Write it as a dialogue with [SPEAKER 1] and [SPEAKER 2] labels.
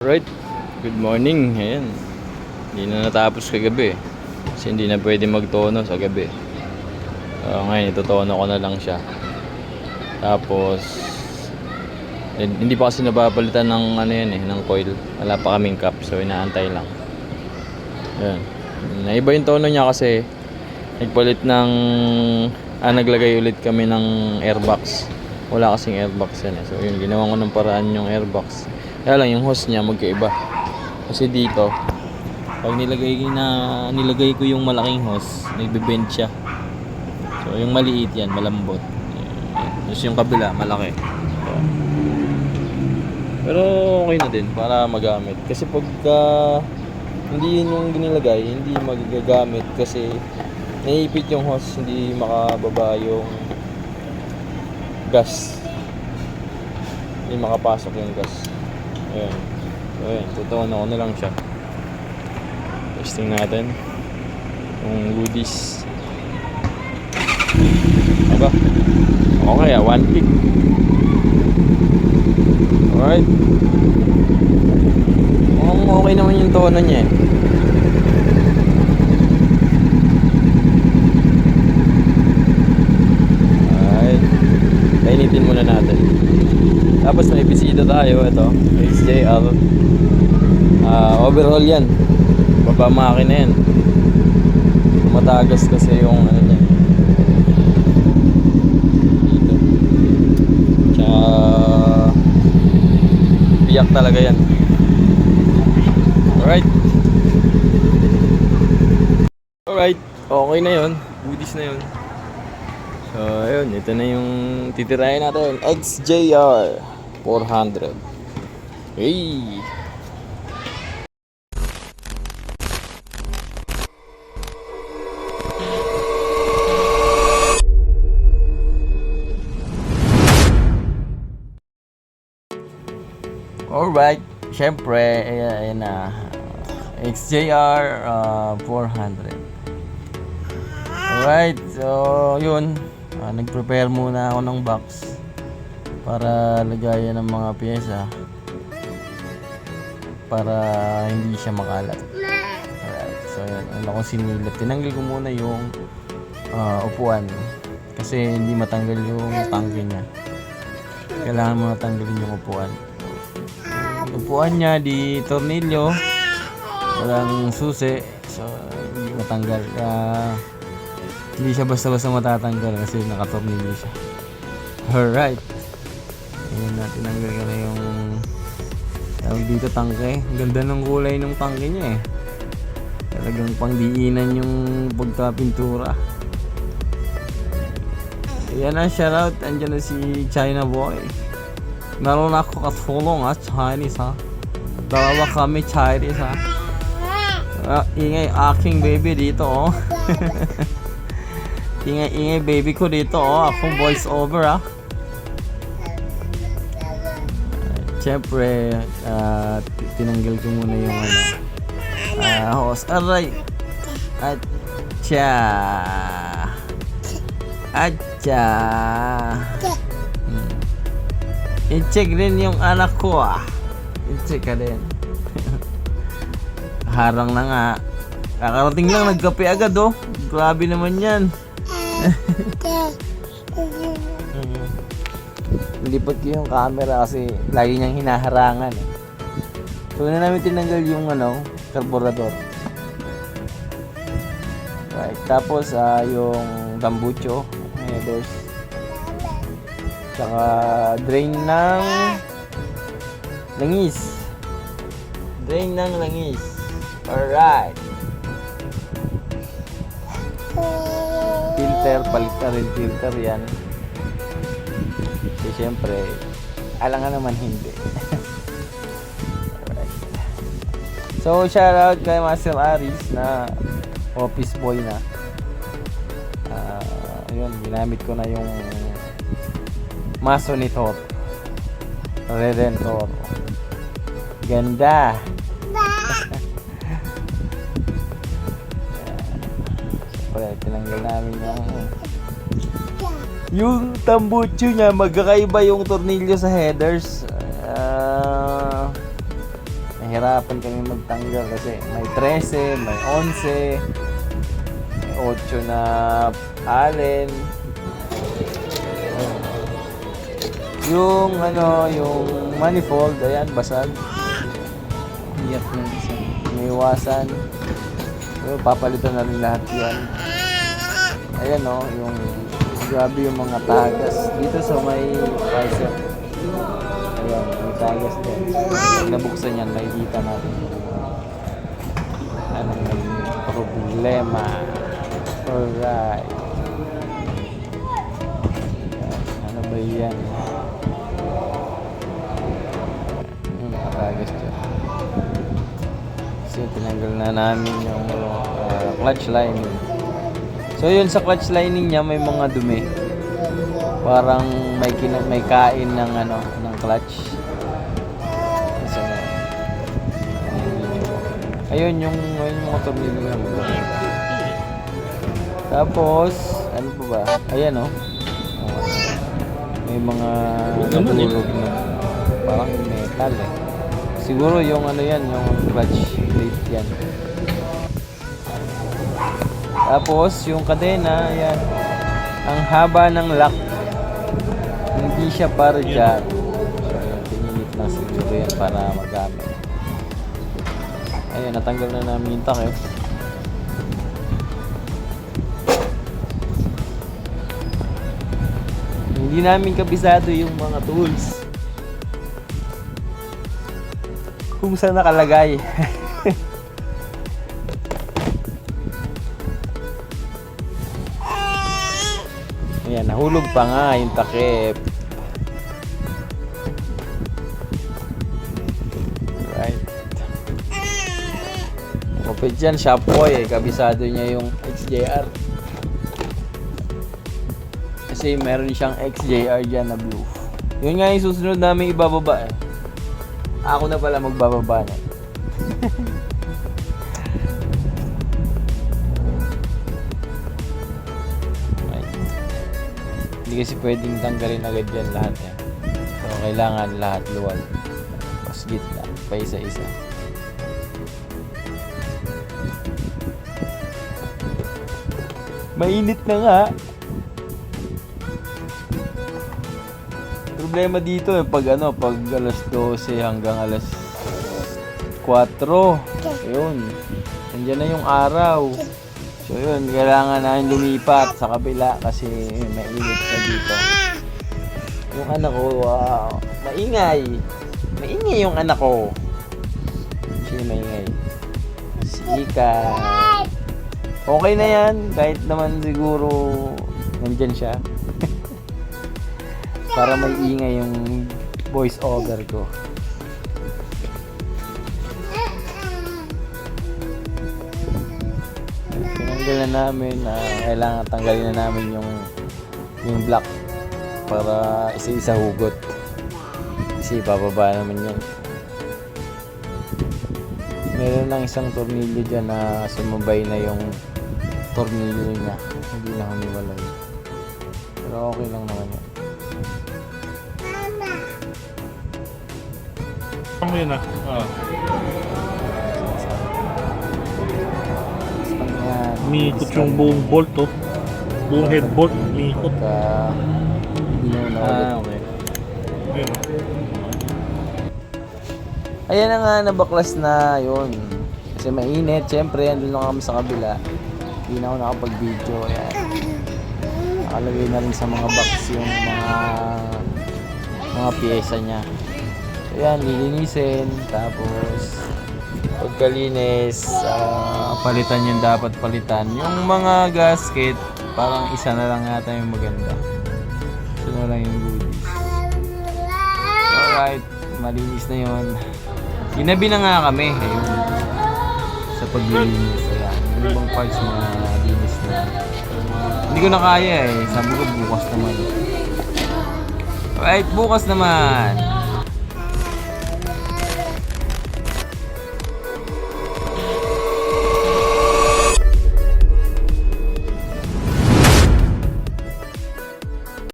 [SPEAKER 1] Right, good morning. Ayan, hindi na natapos kagabi kasi hindi na pwede magtono sa gabi. Ngayon itutono ko na lang siya. Tapos hindi pa kasi napapalitan ng ano yan ng coil. Wala pa kaming cap, so inaantay lang. Ayan, naiba yung tono niya kasi nagpalit ng naglagay ulit kami ng airbox. Wala kasing airbox yan so yun, ginawa ko ng paraan yung airbox. Kaya lang yung hose niya magkaiba. Kasi dito, pag nilagay ko yung malaking hose, nagbe-bend siya. So yung maliit yan, malambot. Tapos yung kabila, malaki. So, pero okay na din para magamit. Kasi pagka hindi yun yung ginilagay, hindi magagamit kasi naiipit yung hose, hindi makababa yung gas. Hindi makapasok yung gas. Ayan. So ayan, tutuon ako na lang siya. Testing natin yung goodies. Aba, okay 1 tick. Alright, okay naman yung tono niya Alright, painitin muna natin. Tapos may bisita tayo, ito XJR. Overhaul yan, baba makina yan. Matagas kasi yung ano niya dito. Tsaka biyak talaga yan. Alright, okay na yun, goodies na yun. So ayun, ito na yung titirahin natin, XJR 400. Hey! Alright, syempre, ayan na, XJR 400. Alright, so yun, nag-prepare muna ako ng box para lagayan ng mga pyesa para hindi siya makalat. Alright, so yun, ano kong sinilip, tinanggal ko muna yung upuan kasi hindi matanggal yung tangke niya. Kailangan mo natanggalin yung upuan. Upuan niya di tornilyo, walang susi, so hindi matanggal. Hindi siya basta-basta matatanggal kasi nakatornilyo siya. Alright, ayun na, tinanggal ko na yung tawag dito, tangke. Ang ganda ng kulay ng tangke niya talagang pangdiinan yung pagkapintura. Ayan na, shoutout, andyan na si China Boy. Meron ako katulong Chinese dalawa kami Chinese ingay aking baby dito ingay baby ko dito akong voice over Siyempre tinanggal ko muna yung hose. Aray, atcha i-check rin yung anak ko i-check ka din. Harang na nga, kakarating lang, nagkape agad grabe naman yan. Lipat ko yung camera kasi lagi niyang hinaharangan So na namin tinanggal yung carburetor. Right, tapos yung tambucho, headers, saka drain ng langis. Alright, filter, palit na rin filter yan kasi syempre alangan naman hindi. Alright, so shoutout kay Master Aris na office boy na. Yun, ginamit ko na yung Masonitor Redentor. Ganda. Siyempre, tinanggal namin yung tambucho niya. Magkakaiba yung tornilyo sa headers.
[SPEAKER 2] nahirapan kami magtanggal kasi may 13, may 11, may 8 na allen. Yung yung manifold, ayan, basag.
[SPEAKER 3] Iyak na isa.
[SPEAKER 2] May iwasan. So, papalitan na rin lahat yan. Ayan yung grabe yung mga tagas. Dito sa may visor. Ayan, may tagas din. Pag nabuksan yan, makikita natin anong naging problema. Alright. Ano ba yan? Yung mga tagas dyan. So, tinanggal na namin yung clutch lining. So, yun sa clutch lining niya, may mga dumi. Parang may kain ng ng clutch. So, ayun yung mga tornilyo niya. Tapos, ano pa ba? Ayan may mga natulog na parang metal eh. Siguro yung yan, yung clutch plate yan. Tapos yung kadena, yan. Ang haba ng lock. Hindi siya para dyan. So, yan, pininit lang siguro yan para magamit. Ayan, natanggal na namin yung takip. Hindi namin kabisado yung mga tools. Kung saan nakalagay. Ayan, nahulog pa nga yung takip. Right. Kapit dyan, Shopboy kabisado niya yung XJR. Kasi meron siyang XJR dyan na blue. Yun nga yung susunod namin ibababa eh. Ako na pala magbababa na. Right. Hindi kasi pwedeng tanggalin agad yan lahat eh. So kailangan lahat luwal. Tapos gitna, pa isa-isa. Mainit na nga. Problema dito pag alas 12 hanggang alas 4. Ayun. Nandiyan na yung araw. So yun, kailangan namin lumipat sa kabila kasi mainit na dito. Yung anak ko, maingay. Maingay yung anak ko. Sino maingay? Si Ika. Okay na yan. Kahit naman siguro nandyan siya. Para may ingay yung voice over ko. Tinanggal na namin, kailangan tanggalin na namin yung block para isa-isa hugot. Kasi bababa naman yan. Meron lang isang tornilyo dyan na sumabay na yung tornilyo niya. Hindi na humiwalay. Pero okay lang naman yan.
[SPEAKER 3] Ano yun ah? Umiikot yung buong bolt buong head bolt, umiikot.
[SPEAKER 2] Hindi na ulit.
[SPEAKER 3] Okay. Ayun.
[SPEAKER 2] Ayan na nga, nabaklas na yun. Kasi mainit, syempre, andun lang kami sa kabila. Hindi na ako nakapag-video. Ayan. Nakalagay na rin sa mga box yung mga pyesa niya. Ayan, lilinisin. Tapos, pagkalinis, palitan yung dapat palitan. Yung mga gasket, parang isa na lang yata yung maganda. Isa na lang yung goodies. Alright, malinis na yun. Ginabi na nga kami. Ayun, sa paglilinis. Ayan, yung ibang parts na linis na. Hindi ko na kaya eh. Sabi ko bukas naman. Alright, bukas naman.